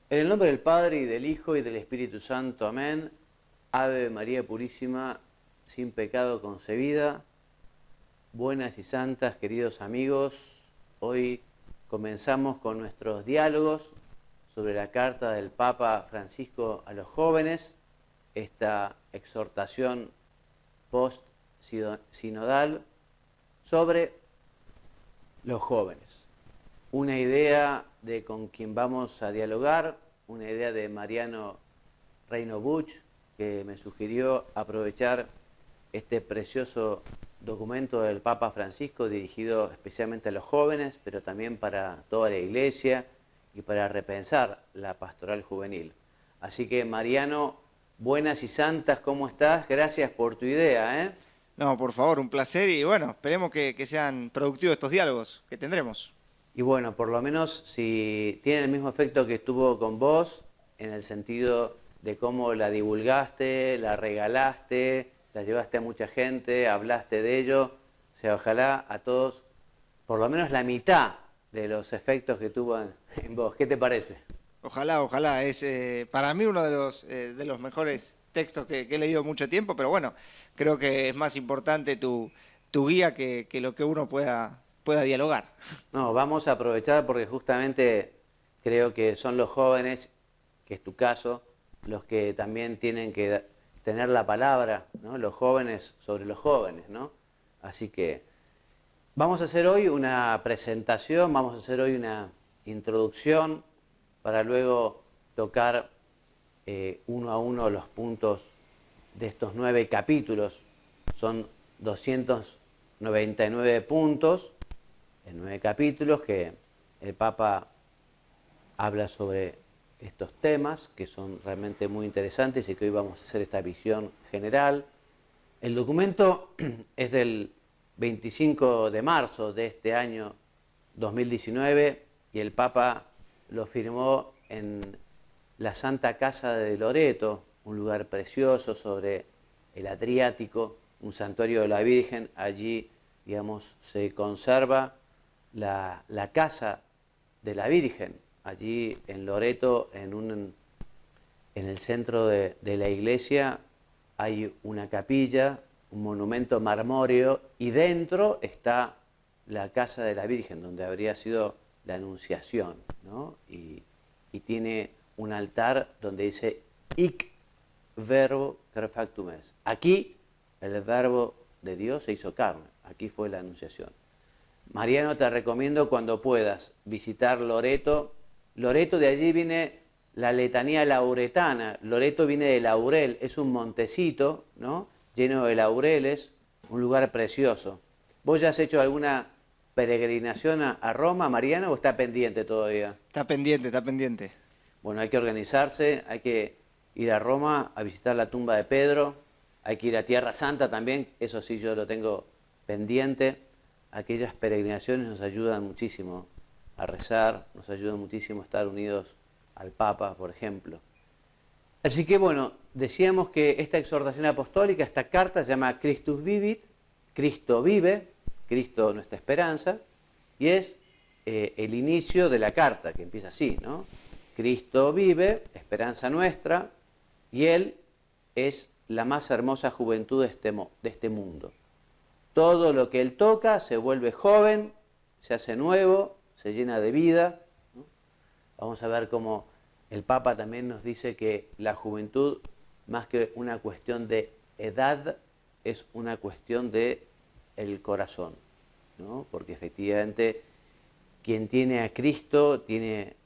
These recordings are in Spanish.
En el nombre del Padre, y del Hijo, y del Espíritu Santo. Amén. Ave María Purísima, sin pecado concebida. Buenas y santas, queridos amigos. Hoy comenzamos con nuestros diálogos sobre la carta del Papa Francisco a los jóvenes, esta exhortación post-sinodal sobre los jóvenes. Una idea de con quien vamos a dialogar, una idea de Mariano Reino Buch, que me sugirió aprovechar este precioso documento del Papa Francisco dirigido especialmente a los jóvenes, pero también para toda la Iglesia y para repensar la pastoral juvenil. Así que, Mariano, buenas y santas, ¿cómo estás? Gracias por tu idea, ¿eh? No, por favor, un placer y bueno, esperemos que sean productivos estos diálogos que tendremos. Y bueno, por lo menos si tiene el mismo efecto que estuvo con vos, en el sentido de cómo la divulgaste, la regalaste, la llevaste a mucha gente, hablaste de ello, o sea, ojalá a todos, por lo menos la mitad de los efectos que tuvo en vos. ¿Qué te parece? Ojalá, ojalá, es para mí uno de los mejores textos que he leído mucho tiempo, pero bueno, creo que es más importante tu guía que lo que uno pueda dialogar. No, vamos a aprovechar porque justamente creo que son los jóvenes, que es tu caso, los que también tienen que tener la palabra, ¿no? Los jóvenes sobre los jóvenes, ¿no? Así que vamos a hacer hoy una presentación, vamos a hacer hoy una introducción para luego tocar uno a uno los puntos de estos 9 capítulos. Son 299 puntos en 9 capítulos que el Papa habla sobre estos temas que son realmente muy interesantes y que hoy vamos a hacer esta visión general. El documento es del 25 de marzo de este año 2019 y el Papa lo firmó en la Santa Casa de Loreto, un lugar precioso sobre el Adriático, un santuario de la Virgen. Allí, digamos, se conserva la casa de la Virgen. Allí en Loreto, en el centro de la iglesia, hay una capilla, un monumento marmóreo, y dentro está la casa de la Virgen, donde habría sido la Anunciación, ¿no? Y tiene un altar donde dice Hic verbo que factum est. Aquí el verbo de Dios se hizo carne, aquí fue la Anunciación. Mariano, te recomiendo cuando puedas visitar Loreto. Loreto, de allí viene la letanía lauretana. Loreto viene de laurel, es un montecito, ¿no? Lleno de laureles, un lugar precioso. ¿Vos ya has hecho alguna peregrinación a Roma, Mariano, o está pendiente todavía? Está pendiente, está pendiente. Bueno, hay que organizarse, hay que ir a Roma a visitar la tumba de Pedro, hay que ir a Tierra Santa también, eso sí yo lo tengo pendiente. Aquellas peregrinaciones nos ayudan muchísimo a rezar, nos ayudan muchísimo a estar unidos al Papa, por ejemplo. Así que bueno, decíamos que esta exhortación apostólica, esta carta se llama Christus Vivit, Cristo vive, Cristo nuestra esperanza, y es el inicio de la carta, que empieza así, ¿no? Cristo vive, esperanza nuestra, y Él es la más hermosa juventud de este mundo. Todo lo que Él toca se vuelve joven, se hace nuevo, se llena de vida, ¿no? Vamos a ver cómo el Papa también nos dice que la juventud, más que una cuestión de edad, es una cuestión de el corazón, ¿no? Porque efectivamente quien tiene a Cristo tiene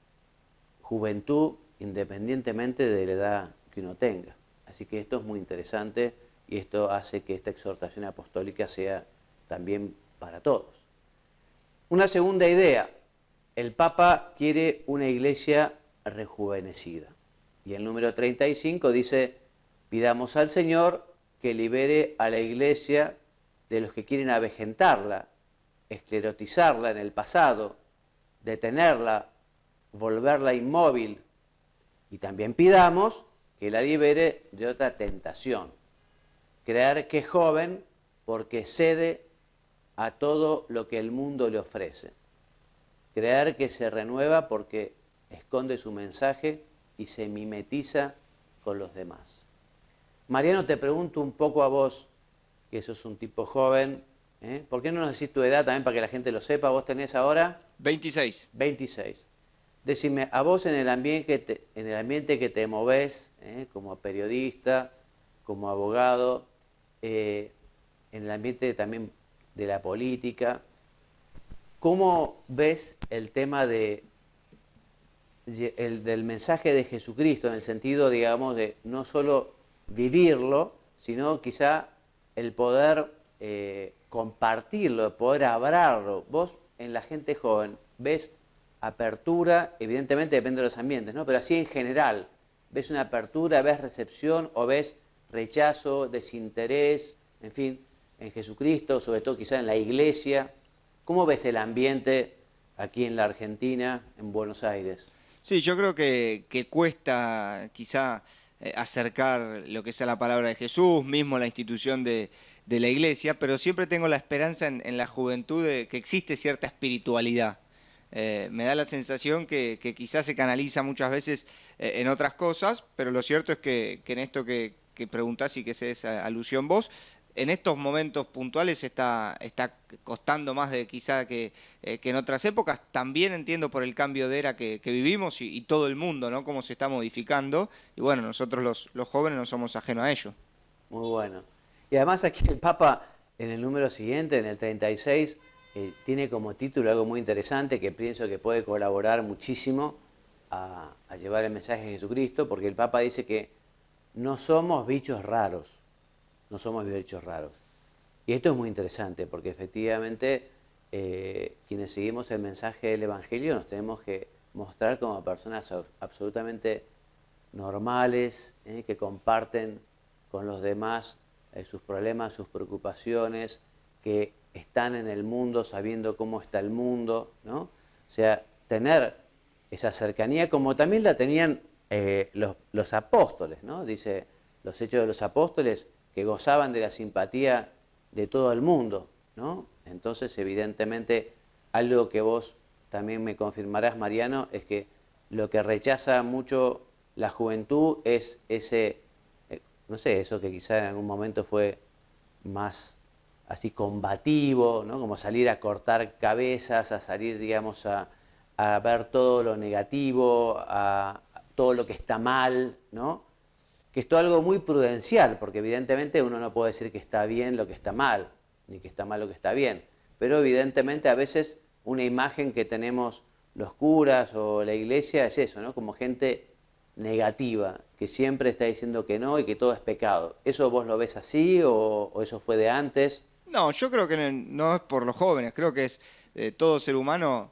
juventud independientemente de la edad que uno tenga. Así que esto es muy interesante y esto hace que esta exhortación apostólica sea también para todos. Una segunda idea, el Papa quiere una iglesia rejuvenecida. Y el número 35 dice, pidamos al Señor que libere a la iglesia de los que quieren avejentarla, esclerotizarla en el pasado, detenerla, volverla inmóvil. Y también pidamos que la libere de otra tentación, creer que es joven porque cede a todo lo que el mundo le ofrece, creer que se renueva porque esconde su mensaje y se mimetiza con los demás. Mariano, te pregunto un poco a vos, que sos un tipo joven, ¿eh? ¿Por qué no nos decís tu edad también para que la gente lo sepa? ¿Vos tenés ahora? 26. 26. Decime, a vos en el ambiente que te movés, como periodista, como abogado, en el ambiente también de la política, ¿cómo ves el tema del mensaje de Jesucristo en el sentido, digamos, de no solo vivirlo, sino quizá el poder compartirlo, el poder hablarlo? Vos en la gente joven ves apertura, evidentemente depende de los ambientes, ¿no? Pero así en general, ¿ves una apertura, ves recepción o ves rechazo, desinterés, en fin, en Jesucristo, sobre todo quizá en la iglesia? ¿Cómo ves el ambiente aquí en la Argentina, en Buenos Aires? Sí, yo creo que cuesta quizá acercar lo que sea la palabra de Jesús, mismo la institución de la iglesia, pero siempre tengo la esperanza en la juventud de que existe cierta espiritualidad. Me da la sensación que quizás se canaliza muchas veces en otras cosas, pero lo cierto es que en esto que preguntás y que se es alusión vos, en estos momentos puntuales está costando más de quizá que en otras épocas. También entiendo por el cambio de era que vivimos y todo el mundo, ¿no? Cómo se está modificando. Y bueno, nosotros los jóvenes no somos ajenos a ello. Muy bueno. Y además aquí el Papa, en el número siguiente, en el 36, tiene como título algo muy interesante que pienso que puede colaborar muchísimo a llevar el mensaje de Jesucristo, porque el Papa dice que no somos bichos raros, no somos bichos raros. Y esto es muy interesante, porque efectivamente quienes seguimos el mensaje del Evangelio nos tenemos que mostrar como personas absolutamente normales, que comparten con los demás sus problemas, sus preocupaciones, que están en el mundo sabiendo cómo está el mundo, ¿no? O sea, tener esa cercanía como también la tenían los apóstoles, ¿no? Dice los Hechos de los Apóstoles, que gozaban de la simpatía de todo el mundo, ¿no? Entonces, evidentemente, algo que vos también me confirmarás, Mariano, es que lo que rechaza mucho la juventud es ese, no sé, eso que quizá en algún momento fue más así combativo, ¿no? Como salir a cortar cabezas, a salir, digamos, a ver todo lo negativo, a todo lo que está mal, ¿no? Que esto es algo muy prudencial, porque evidentemente uno no puede decir que está bien lo que está mal, ni que está mal lo que está bien, pero evidentemente a veces una imagen que tenemos los curas o la iglesia es eso, ¿no? Como gente negativa, que siempre está diciendo que no y que todo es pecado. ¿Eso vos lo ves así o eso fue de antes? No, yo creo que no es por los jóvenes, creo que es todo ser humano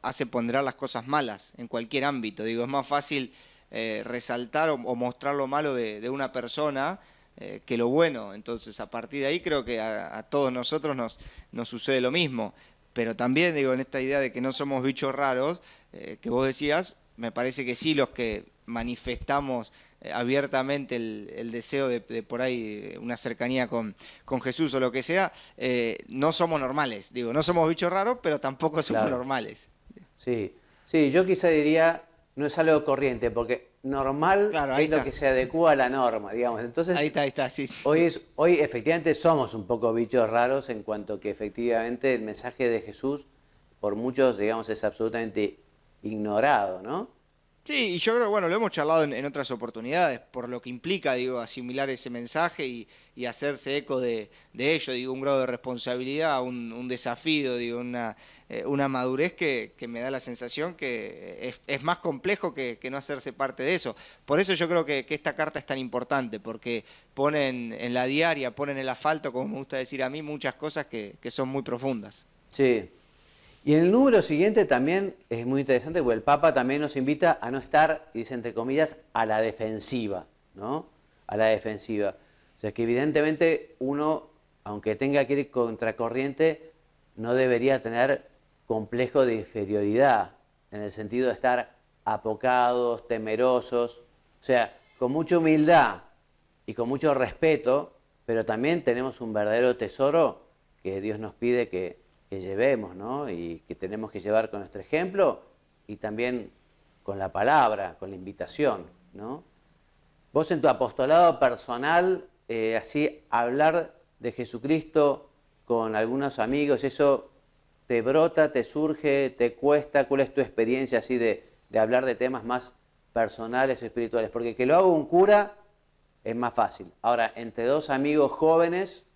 hace ponderar las cosas malas en cualquier ámbito. Digo, es más fácil resaltar o mostrar lo malo de una persona que lo bueno. Entonces, a partir de ahí creo que a todos nosotros nos sucede lo mismo. Pero también, digo, en esta idea de que no somos bichos raros, que vos decías, me parece que sí los que manifestamos abiertamente el deseo de por ahí una cercanía con Jesús o lo que sea, no somos normales. Digo, no somos bichos raros, pero tampoco somos Claro. normales. Sí, sí, yo quizá diría, no es algo corriente, porque normal Claro, ahí es lo está. que se adecua a la norma, digamos. Entonces, Ahí está, sí, sí. hoy efectivamente somos un poco bichos raros en cuanto que efectivamente el mensaje de Jesús, por muchos, digamos, es absolutamente ignorado, ¿no? Sí, y yo creo, bueno, lo hemos charlado en otras oportunidades, por lo que implica, digo, asimilar ese mensaje y hacerse eco de ello, digo, un grado de responsabilidad, un desafío, digo, una madurez que me da la sensación que es más complejo que no hacerse parte de eso. Por eso yo creo que esta carta es tan importante, porque ponen en la diaria, ponen en el asfalto, como me gusta decir a mí, muchas cosas que son muy profundas. Sí. Y en el número siguiente también es muy interesante, porque el Papa también nos invita a no estar, dice entre comillas, a la defensiva, ¿no? A la defensiva. O sea que evidentemente uno, aunque tenga que ir contracorriente, no debería tener complejo de inferioridad, en el sentido de estar apocados, temerosos, o sea, con mucha humildad y con mucho respeto, pero también tenemos un verdadero tesoro que Dios nos pide que llevemos, ¿no? Y que tenemos que llevar con nuestro ejemplo y también con la palabra, con la invitación, ¿no? Vos en tu apostolado personal, así hablar de Jesucristo con algunos amigos, ¿eso te brota, te surge, te cuesta? ¿Cuál es tu experiencia así de hablar de temas más personales o espirituales? Porque que lo haga un cura es más fácil. Ahora, entre dos amigos jóvenes,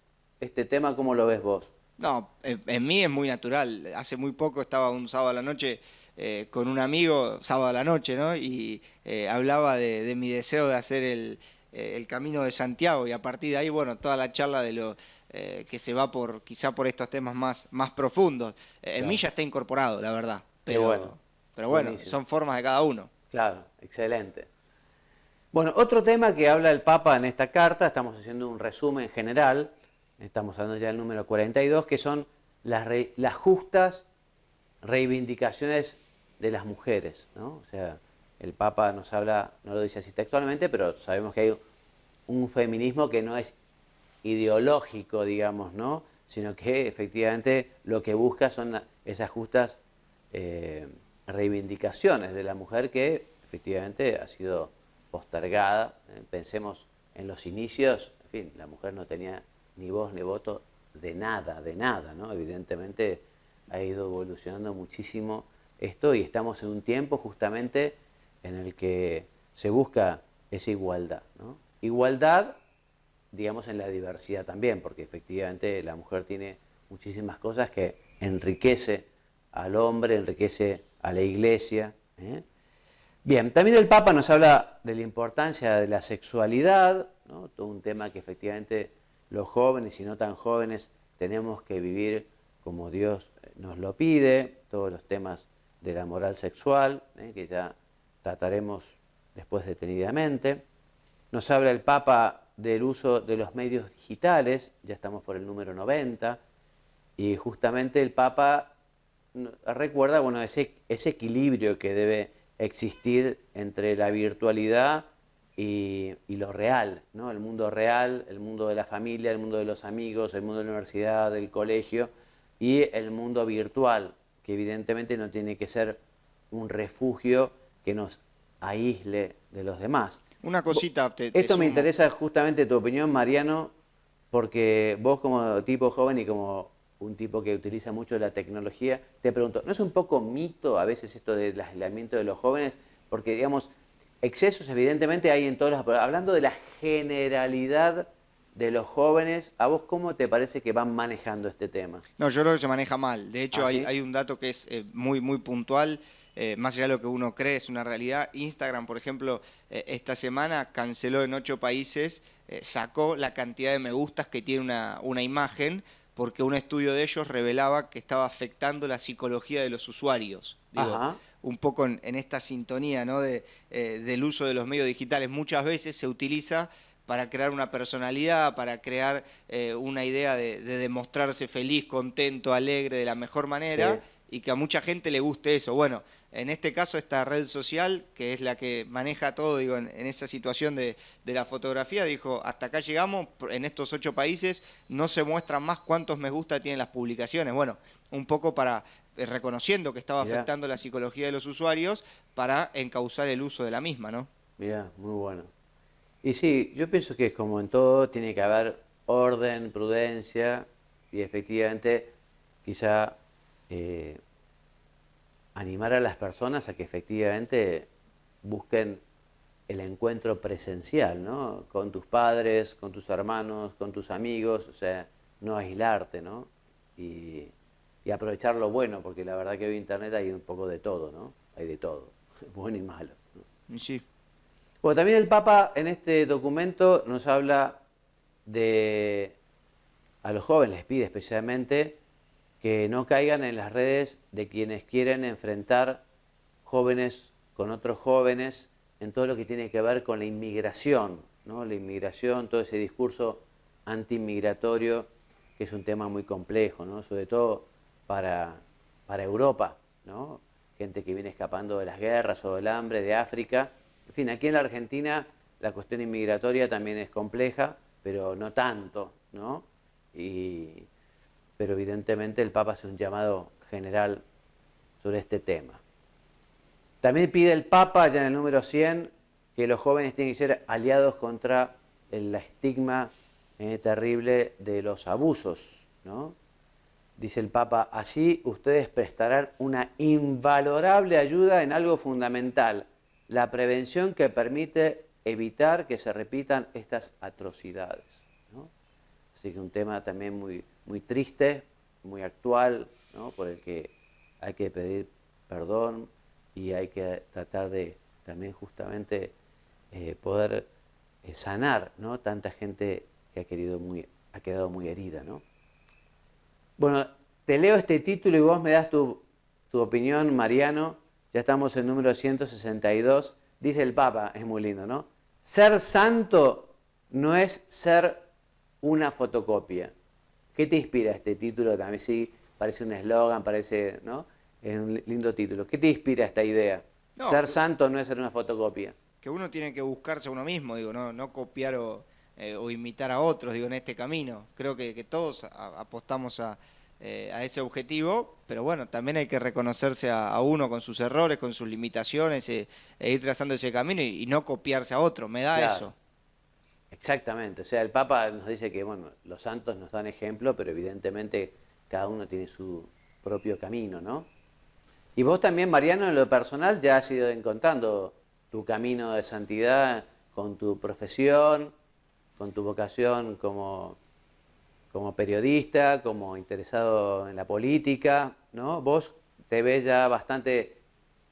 este tema, ¿cómo lo ves vos? No, en mí es muy natural. Hace muy poco estaba un sábado a la noche con un amigo, sábado a la noche, ¿no? Y hablaba de mi deseo de hacer el Camino de Santiago y a partir de ahí, bueno, toda la charla de lo que se va por quizá por estos temas más profundos. En mí Claro. ya está incorporado, la verdad, Qué bueno, pero bueno, buenísimo. son formas de cada uno. Claro, excelente. Bueno, otro tema que habla el Papa en esta carta, estamos haciendo un resumen general, estamos hablando ya del número 42, que son las justas reivindicaciones de las mujeres, ¿no? O sea, el Papa nos habla, no lo dice así textualmente, pero sabemos que hay un feminismo que no es ideológico, digamos, ¿no? Sino que efectivamente lo que busca son esas justas reivindicaciones de la mujer que efectivamente ha sido postergada. Pensemos en los inicios, en fin, la mujer no tenía ni voz ni voto de nada, ¿no? Evidentemente ha ido evolucionando muchísimo esto y estamos en un tiempo justamente en el que se busca esa igualdad, ¿no? Igualdad, digamos, en la diversidad también, porque efectivamente la mujer tiene muchísimas cosas que enriquece al hombre, enriquece a la iglesia, ¿eh? Bien, también el Papa nos habla de la importancia de la sexualidad, ¿no? Todo un tema que efectivamente los jóvenes y no tan jóvenes tenemos que vivir como Dios nos lo pide, todos los temas de la moral sexual, que ya trataremos después detenidamente. Nos habla el Papa del uso de los medios digitales, ya estamos por el número 90, y justamente el Papa recuerda, bueno, ese equilibrio que debe existir entre la virtualidad y lo real, ¿no? El mundo real, el mundo de la familia, el mundo de los amigos, el mundo de la universidad, del colegio, y el mundo virtual, que evidentemente no tiene que ser un refugio que nos aísle de los demás. Una cosita, te Esto me sumo. interesa justamente tu opinión, Mariano, porque vos como tipo joven y como un tipo que utiliza mucho la tecnología, te pregunto, ¿no es un poco mito a veces esto del aislamiento de los jóvenes? Porque, digamos, excesos evidentemente hay en todos los... Pero hablando de la generalidad de los jóvenes, ¿a vos cómo te parece que van manejando este tema? No, yo creo que se maneja mal. De hecho, ¿Ah, sí? hay un dato que es muy puntual, más allá de lo que uno cree, es una realidad. Instagram, por ejemplo, esta semana canceló en 8 países, sacó la cantidad de me gustas que tiene una imagen, porque un estudio de ellos revelaba que estaba afectando la psicología de los usuarios. Digo, Ajá, un poco en esta sintonía, ¿no? Del uso de los medios digitales. Muchas veces se utiliza para crear una personalidad, para crear una idea de demostrarse feliz, contento, alegre de la mejor manera sí. y que a mucha gente le guste eso. Bueno, en este caso esta red social, que es la que maneja todo, digo, en esa situación de la fotografía, dijo, hasta acá llegamos, en estos 8 países no se muestran más cuántos me gusta tienen las publicaciones. Bueno, un poco para reconociendo que estaba Mirá, afectando la psicología de los usuarios para encauzar el uso de la misma, ¿no? mirá, muy bueno. Y sí, yo pienso que como en todo tiene que haber orden, prudencia y efectivamente quizá eh, animar a las personas a que efectivamente busquen el encuentro presencial, ¿no? Con tus padres, con tus hermanos, con tus amigos, o sea, no aislarte, ¿no? Y, y aprovechar lo bueno, porque la verdad que hoy en Internet hay un poco de todo, ¿no? Hay de todo, bueno y malo, ¿no? Y sí. Bueno, también el Papa en este documento nos habla de, a los jóvenes les pide especialmente que no caigan en las redes de quienes quieren enfrentar jóvenes con otros jóvenes en todo lo que tiene que ver con la inmigración, ¿no? La inmigración, todo ese discurso anti-inmigratorio, que es un tema muy complejo, ¿no? Sobre todo para, para Europa, ¿no? Gente que viene escapando de las guerras o del hambre de África. En fin, aquí en la Argentina la cuestión inmigratoria también es compleja, pero no tanto, ¿no? Y, pero evidentemente el Papa hace un llamado general sobre este tema. También pide el Papa, ya en el número 100, que los jóvenes tienen que ser aliados contra el estigma terrible de los abusos, ¿no? Dice el Papa, así ustedes prestarán una invalorable ayuda en algo fundamental, la prevención que permite evitar que se repitan estas atrocidades, ¿no? Así que un tema también muy, muy triste, muy actual, ¿no? Por el que hay que pedir perdón y hay que tratar de también justamente poder sanar, ¿no? Tanta gente que ha quedado muy herida, ¿no? Bueno, te leo este título y vos me das tu opinión, Mariano. Ya estamos en el número 162. Dice el Papa, es muy lindo, ¿no? Ser santo no es ser una fotocopia. ¿Qué te inspira este título? También sí, parece un eslogan, parece, ¿no? Es un lindo título. ¿Qué te inspira esta idea? No, Ser santo no es ser una fotocopia. que uno tiene que buscarse a uno mismo, digo, no copiar o imitar a otros, digo, en este camino. Creo que todos apostamos a ese objetivo, pero bueno, también hay que reconocerse a uno con sus errores, con sus limitaciones, ir trazando ese camino y no copiarse a otro, me da Claro, eso. exactamente. O sea, el Papa nos dice que, bueno, los santos nos dan ejemplo, pero evidentemente cada uno tiene su propio camino, ¿no? Y vos también, Mariano, en lo personal ya has ido encontrando tu camino de santidad con tu profesión, con tu vocación como periodista, como interesado en la política, ¿no? ¿Vos te ves ya bastante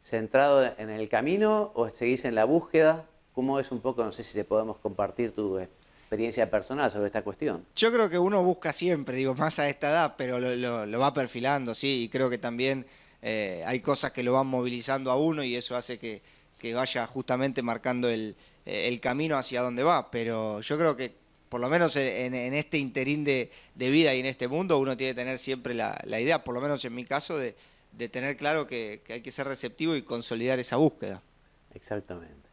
centrado en el camino o seguís en la búsqueda? ¿Cómo es un poco, no sé si te podemos compartir tu experiencia personal sobre esta cuestión? Yo creo que uno busca siempre, digo, más a esta edad, pero lo va perfilando, sí, y creo que también hay cosas que lo van movilizando a uno y eso hace que vaya justamente marcando el camino hacia donde va, pero yo creo que por lo menos en este interín de vida y en este mundo uno tiene que tener siempre la idea, por lo menos en mi caso, de tener claro que hay que ser receptivo y consolidar esa búsqueda. Exactamente.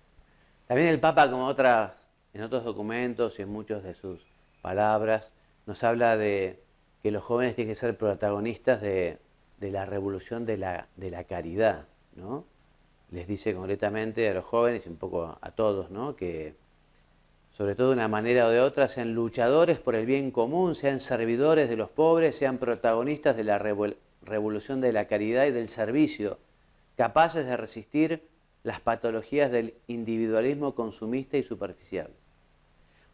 También el Papa, como en otros documentos y en muchas de sus palabras, nos habla de que los jóvenes tienen que ser protagonistas de la revolución de la caridad, ¿no? Les dice concretamente a los jóvenes y un poco a todos, ¿no? Que sobre todo de una manera o de otra sean luchadores por el bien común, sean servidores de los pobres, sean protagonistas de la revolución de la caridad y del servicio, capaces de resistir las patologías del individualismo consumista y superficial.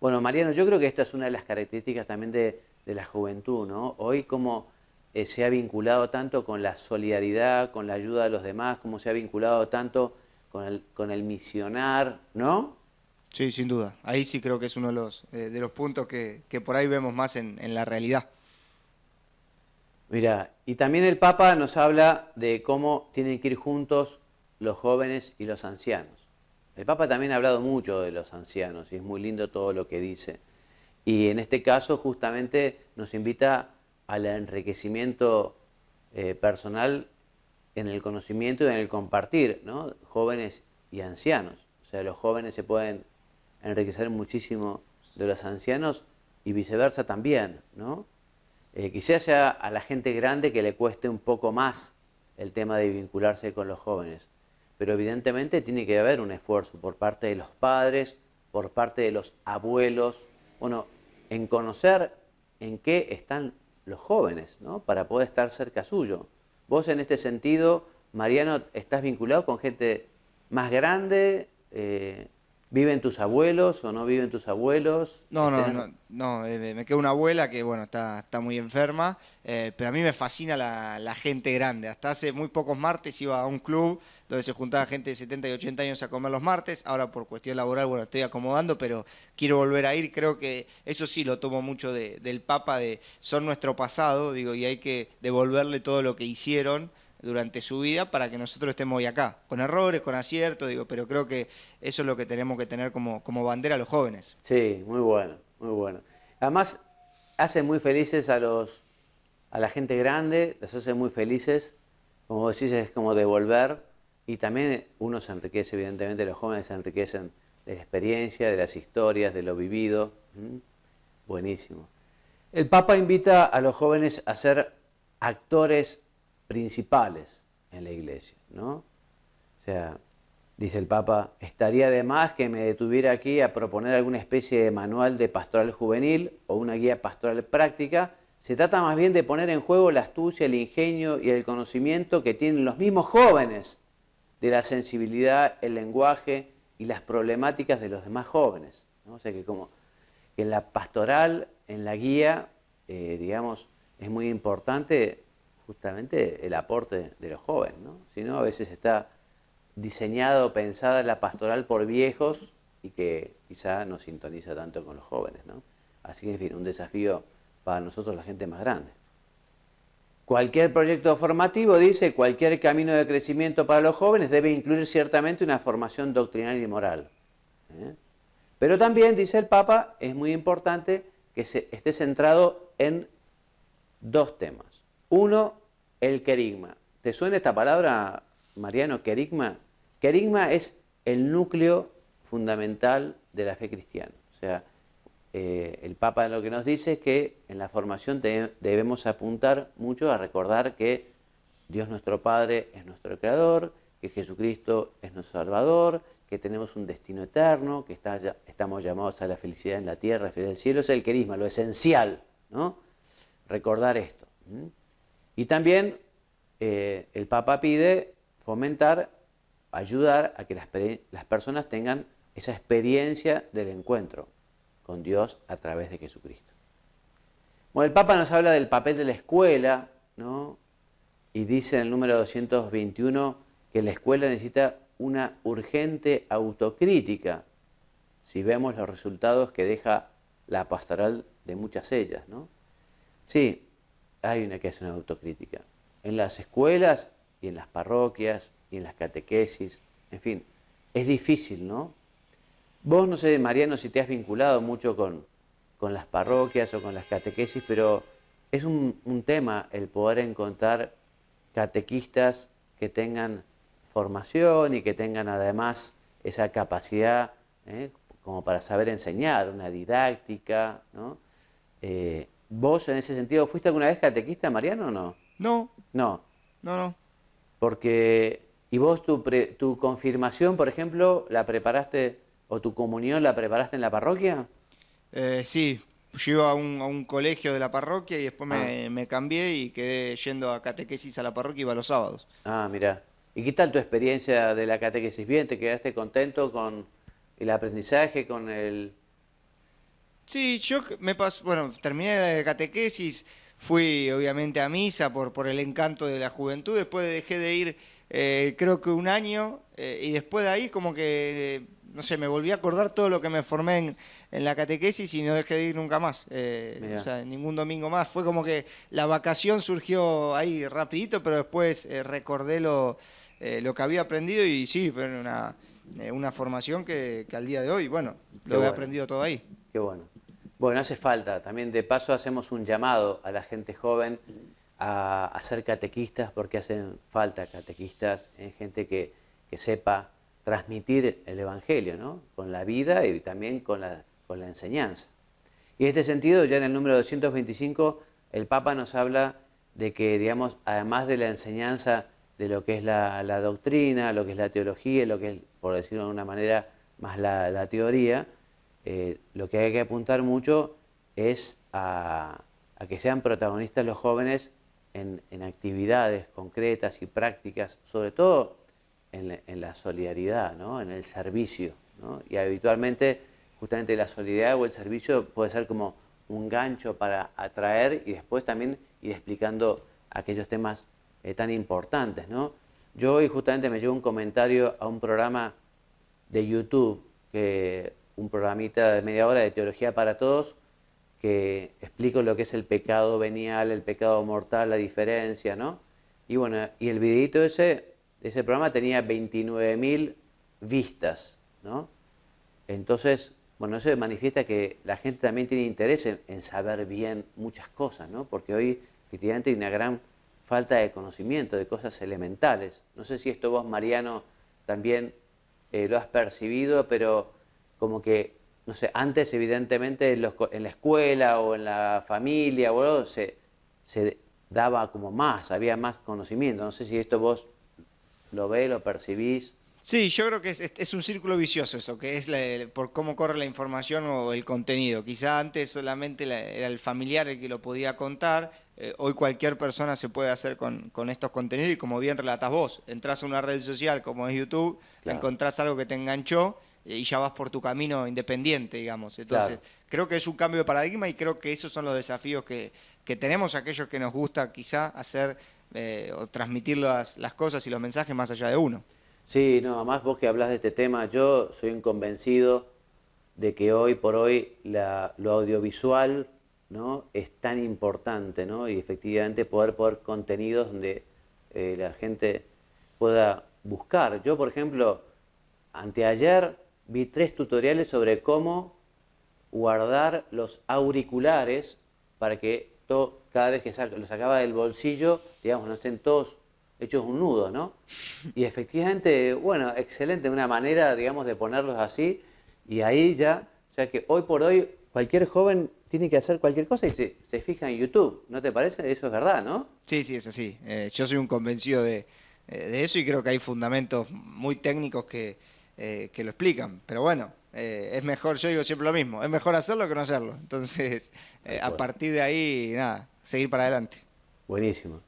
Bueno, Mariano, yo creo que esta es una de las características también de la juventud, ¿no? Hoy cómo se ha vinculado tanto con la solidaridad, con la ayuda de los demás, cómo se ha vinculado tanto con el misionar, ¿no? Sí, sin duda. Ahí sí creo que es uno de los puntos que por ahí vemos más en la realidad. Mira, y también el Papa nos habla de cómo tienen que ir juntos los jóvenes y los ancianos. El Papa también ha hablado mucho de los ancianos y es muy lindo todo lo que dice. Y en este caso justamente nos invita al enriquecimiento personal en el conocimiento y en el compartir, ¿no? Jóvenes y ancianos. O sea, los jóvenes se pueden enriquecer muchísimo de los ancianos y viceversa también, ¿no? Quizás sea a la gente grande que le cueste un poco más el tema de vincularse con los jóvenes, pero evidentemente tiene que haber un esfuerzo por parte de los padres, por parte de los abuelos, bueno, en conocer en qué están los jóvenes, ¿no? Para poder estar cerca suyo. Vos en este sentido, Mariano, ¿estás vinculado con gente más grande? ¿Viven tus abuelos o no viven tus abuelos? No, me queda una abuela que, bueno, está muy enferma, pero a mí me fascina la gente grande. Hasta hace muy pocos martes iba a un club donde se juntaba gente de 70 y 80 años a comer los martes. Ahora por cuestión laboral, bueno, estoy acomodando, pero quiero volver a ir. Creo que eso sí lo tomo mucho del Papa, son nuestro pasado, digo, y hay que devolverle todo lo que hicieron durante su vida para que nosotros estemos hoy acá, con errores, con aciertos, digo, pero creo que eso es lo que tenemos que tener como bandera a los jóvenes. Sí, muy bueno, muy bueno. Además, hacen muy felices a la gente grande, los hace muy felices, como vos decís, es como devolver, y también uno se enriquece, evidentemente los jóvenes se enriquecen de la experiencia, de las historias, de lo vivido. Buenísimo. El Papa invita a los jóvenes a ser actores principales en la iglesia, ¿no? O sea, dice el Papa, estaría de más que me detuviera aquí a proponer alguna especie de manual de pastoral juvenil o una guía pastoral práctica. Se trata más bien de poner en juego la astucia, el ingenio y el conocimiento que tienen los mismos jóvenes de la sensibilidad, el lenguaje y las problemáticas de los demás jóvenes, ¿no? O sea que como que en la pastoral, en la guía, digamos, es muy importante justamente el aporte de los jóvenes, ¿no? Si no, a veces está diseñada o pensada la pastoral por viejos y que quizá no sintoniza tanto con los jóvenes, ¿no? Así que, en fin, un desafío para nosotros, la gente más grande. Cualquier proyecto formativo, dice, cualquier camino de crecimiento para los jóvenes debe incluir ciertamente una formación doctrinal y moral. Pero también, dice el Papa, es muy importante que esté centrado en dos temas. Uno, el querigma. ¿Te suena esta palabra, Mariano, querigma? Querigma es el núcleo fundamental de la fe cristiana. O sea, el Papa lo que nos dice es que en la formación debemos apuntar mucho a recordar que Dios nuestro Padre es nuestro Creador, que Jesucristo es nuestro Salvador, que tenemos un destino eterno, que estamos llamados a la felicidad en la tierra, a la felicidad del cielo. Es el querigma, lo esencial, ¿no? Recordar esto. Y también el Papa pide fomentar, ayudar a que las personas tengan esa experiencia del encuentro con Dios a través de Jesucristo. Bueno, el Papa nos habla del papel de la escuela, ¿no? Y dice en el número 221 que la escuela necesita una urgente autocrítica si vemos los resultados que deja la pastoral de muchas ellas, ¿no? Sí, hay una que hace una autocrítica. En las escuelas y en las parroquias y en las catequesis, en fin, es difícil, ¿no? Vos, no sé, Mariano, si te has vinculado mucho con las parroquias o con las catequesis, pero es un tema el poder encontrar catequistas que tengan formación y que tengan además esa capacidad como para saber enseñar, una didáctica, ¿no? ¿Vos en ese sentido fuiste alguna vez catequista, Mariano, o no? No, No, no. porque... ¿Y vos tu confirmación, por ejemplo, la preparaste, o tu comunión la preparaste en la parroquia? Sí, yo iba a un colegio de la parroquia y después Ah, me cambié y quedé yendo a catequesis a la parroquia, iba los sábados. mirá. ¿Y qué tal tu experiencia de la catequesis? ¿Bien? ¿Te quedaste contento con el aprendizaje, con el... Sí, me pasó, bueno, terminé la catequesis, fui obviamente a misa por el encanto de la juventud, después dejé de ir creo que un año y después de ahí como que, no sé, me volví a acordar todo lo que me formé en la catequesis y no dejé de ir nunca más, o Mirá, sea, ningún domingo más. Fue como que la vacación surgió ahí rapidito, pero después recordé lo que había aprendido y sí, fue una formación que al día de hoy, bueno, qué lo he bueno, aprendido todo ahí. qué bueno. Bueno, hace falta. También de paso hacemos un llamado a la gente joven a ser catequistas, porque hacen falta catequistas, gente que sepa transmitir el Evangelio, ¿no? Con la vida y también con la enseñanza. Y en este sentido, ya en el número 225, el Papa nos habla de que, digamos, además de la enseñanza de lo que es la doctrina, lo que es la teología, lo que es, por decirlo de una manera, más la teoría, lo que hay que apuntar mucho es a que sean protagonistas los jóvenes en actividades concretas y prácticas, sobre todo en la solidaridad, ¿no? En el servicio, ¿no? Y habitualmente, justamente la solidaridad o el servicio puede ser como un gancho para atraer y después también ir explicando aquellos temas tan importantes, ¿no? Yo hoy justamente me llegó un comentario a un programa de YouTube, un programita de media hora de Teología para Todos, que explico lo que es el pecado venial, el pecado mortal, la diferencia, ¿no? Y bueno, y el videito ese programa tenía 29.000 vistas, ¿no? Entonces, bueno, eso manifiesta que la gente también tiene interés en saber bien muchas cosas, ¿no? Porque hoy efectivamente hay una gran falta de conocimiento de cosas elementales. No sé si esto vos, Mariano, también lo has percibido, pero como que, no sé, antes evidentemente en la escuela o en la familia o algo, se daba como más, había más conocimiento. No sé si esto vos lo ves, lo percibís? Sí, yo creo que es un círculo vicioso eso, que es por cómo corre la información o el contenido. Quizá antes solamente era el familiar el que lo podía contar, hoy cualquier persona se puede hacer con estos contenidos y como bien relatás vos, entras a una red social como es YouTube, Claro, encontrás algo que te enganchó y ya vas por tu camino independiente, digamos. Entonces, claro. creo que es un cambio de paradigma y creo que esos son los desafíos que tenemos aquellos que nos gusta quizá hacer o transmitir las cosas y los mensajes más allá de uno. Sí, no, además vos que hablas de este tema, yo soy un convencido de que hoy por hoy lo audiovisual, ¿no?, es tan importante, ¿no? Y efectivamente poder contenidos donde la gente pueda buscar. Yo, por ejemplo, anteayer vi 3 tutoriales sobre cómo guardar los auriculares para que cada vez que los sacaba del bolsillo, digamos, no estén todos hechos un nudo, ¿no? Y efectivamente, bueno, excelente, una manera, digamos, de ponerlos así, y ahí ya, o sea que hoy por hoy cualquier joven tiene que hacer cualquier cosa y se fija en YouTube, ¿no te parece? Eso es verdad, ¿no? Sí, sí, es así. Yo soy un convencido de eso y creo que hay fundamentos muy técnicos que lo explican. Pero bueno, es mejor, yo digo siempre lo mismo, es mejor hacerlo que no hacerlo. Entonces, Tal a cual. partir de ahí, nada, seguir para adelante. Buenísimo.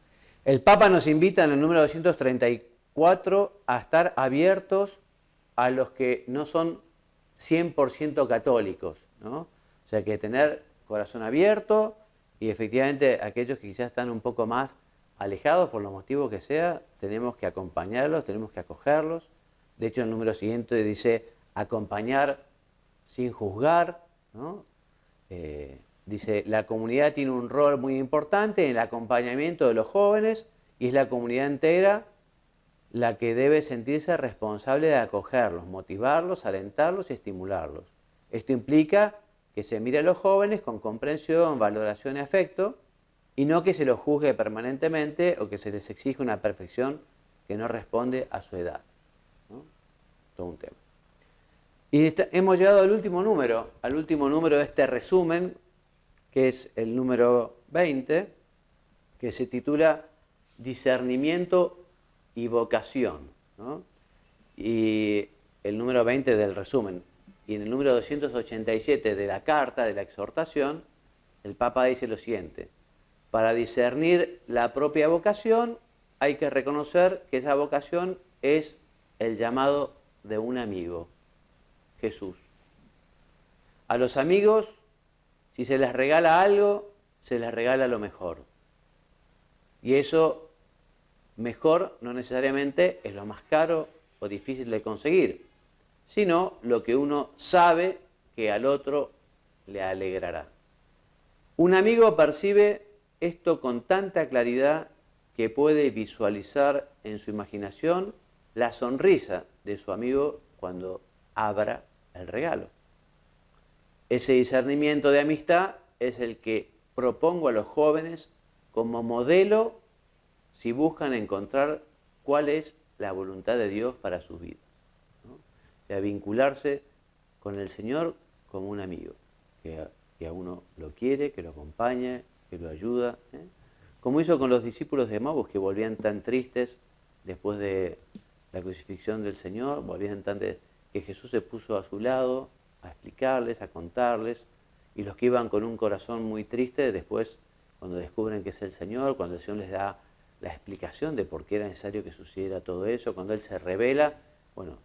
El Papa nos invita en el número 234 a estar abiertos a los que no son 100% católicos, ¿no? O sea, que tener corazón abierto y efectivamente aquellos que quizás están un poco más alejados por los motivos que sea, tenemos que acompañarlos, tenemos que acogerlos. De hecho, el número siguiente dice acompañar sin juzgar, ¿no? Dice, la comunidad tiene un rol muy importante en el acompañamiento de los jóvenes y es la comunidad entera la que debe sentirse responsable de acogerlos, motivarlos, alentarlos y estimularlos. Esto implica que se mire a los jóvenes con comprensión, valoración y afecto y no que se los juzgue permanentemente o que se les exija una perfección que no responde a su edad, ¿no? Todo un tema. Y hemos llegado al último número de este resumen, que es el número 20, que se titula Discernimiento y Vocación, ¿no? Y el número 20 del resumen. Y en el número 287 de la carta, de la exhortación, el Papa dice lo siguiente: para discernir la propia vocación hay que reconocer que esa vocación es el llamado de un amigo, Jesús. A los amigos, si se les regala algo, se les regala lo mejor. Y eso mejor no necesariamente es lo más caro o difícil de conseguir, sino lo que uno sabe que al otro le alegrará. Un amigo percibe esto con tanta claridad que puede visualizar en su imaginación la sonrisa de su amigo cuando abra el regalo. Ese discernimiento de amistad es el que propongo a los jóvenes como modelo si buscan encontrar cuál es la voluntad de Dios para sus vidas, ¿no? O sea, vincularse con el Señor como un amigo, que a uno lo quiere, que lo acompaña, que lo ayuda, ¿eh? Como hizo con los discípulos de Emaús, que volvían tan tristes después de la crucifixión del Señor, volvían tan que Jesús se puso a su lado a explicarles, a contarles, y los que iban con un corazón muy triste, después, cuando descubren que es el Señor, cuando el Señor les da la explicación de por qué era necesario que sucediera todo eso, cuando Él se revela, bueno,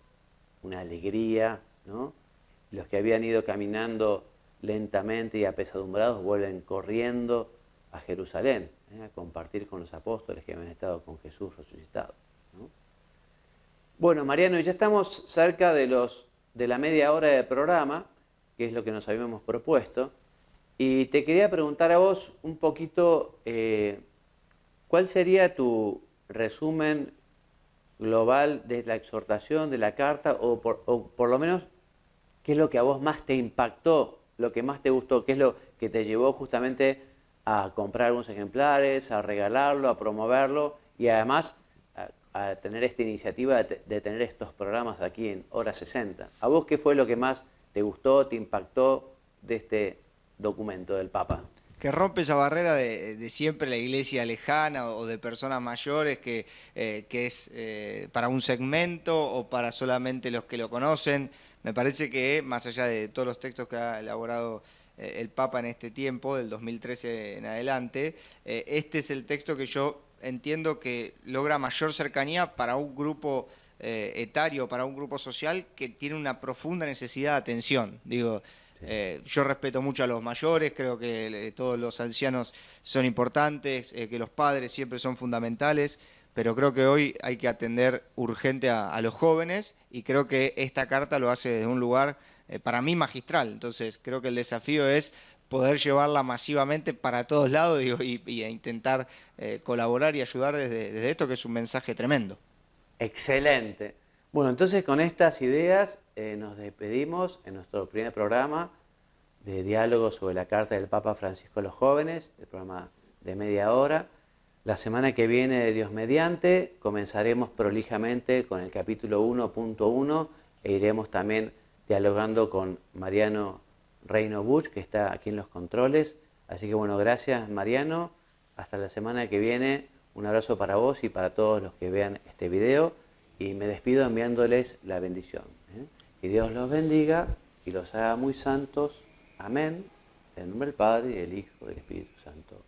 una alegría, ¿no? Los que habían ido caminando lentamente y apesadumbrados vuelven corriendo a Jerusalén, a compartir con los apóstoles que habían estado con Jesús resucitado, ¿no? Bueno, Mariano, ya estamos cerca de la media hora de programa, que es lo que nos habíamos propuesto, y te quería preguntar a vos un poquito, ¿cuál sería tu resumen global de la exhortación, de la carta, o por lo menos, qué es lo que a vos más te impactó, lo que más te gustó, qué es lo que te llevó justamente a comprar algunos ejemplares, a regalarlo, a promoverlo y además a tener esta iniciativa de tener estos programas aquí en Hora 60? ¿A vos qué fue lo que más te gustó, te impactó de este documento del Papa? que rompe esa barrera de siempre la iglesia lejana o de personas mayores que es para un segmento o para solamente los que lo conocen. Me parece que más allá de todos los textos que ha elaborado el Papa en este tiempo, del 2013 en adelante, este es el texto que yo entiendo que logra mayor cercanía para un grupo etario, para un grupo social que tiene una profunda necesidad de atención. Digo, Sí. yo respeto mucho a los mayores, creo que todos los ancianos son importantes, que los padres siempre son fundamentales, pero creo que hoy hay que atender urgente a los jóvenes y creo que esta carta lo hace desde un lugar, para mí, magistral. Entonces, creo que el desafío es poder llevarla masivamente para todos lados, digo, y a intentar colaborar y ayudar desde esto, que es un mensaje tremendo. Excelente. Bueno, entonces con estas ideas nos despedimos en nuestro primer programa de diálogo sobre la Carta del Papa Francisco a los jóvenes, el programa de media hora. La semana que viene, de Dios mediante, comenzaremos prolijamente con el capítulo 1.1 e iremos también dialogando con Mariano Reino Buch, que está aquí en los controles. Así que bueno, gracias Mariano. Hasta la semana que viene. Un abrazo para vos y para todos los que vean este video. Y me despido enviándoles la bendición. Que Dios los bendiga y los haga muy santos. Amén. En el nombre del Padre, y del Hijo y del Espíritu Santo.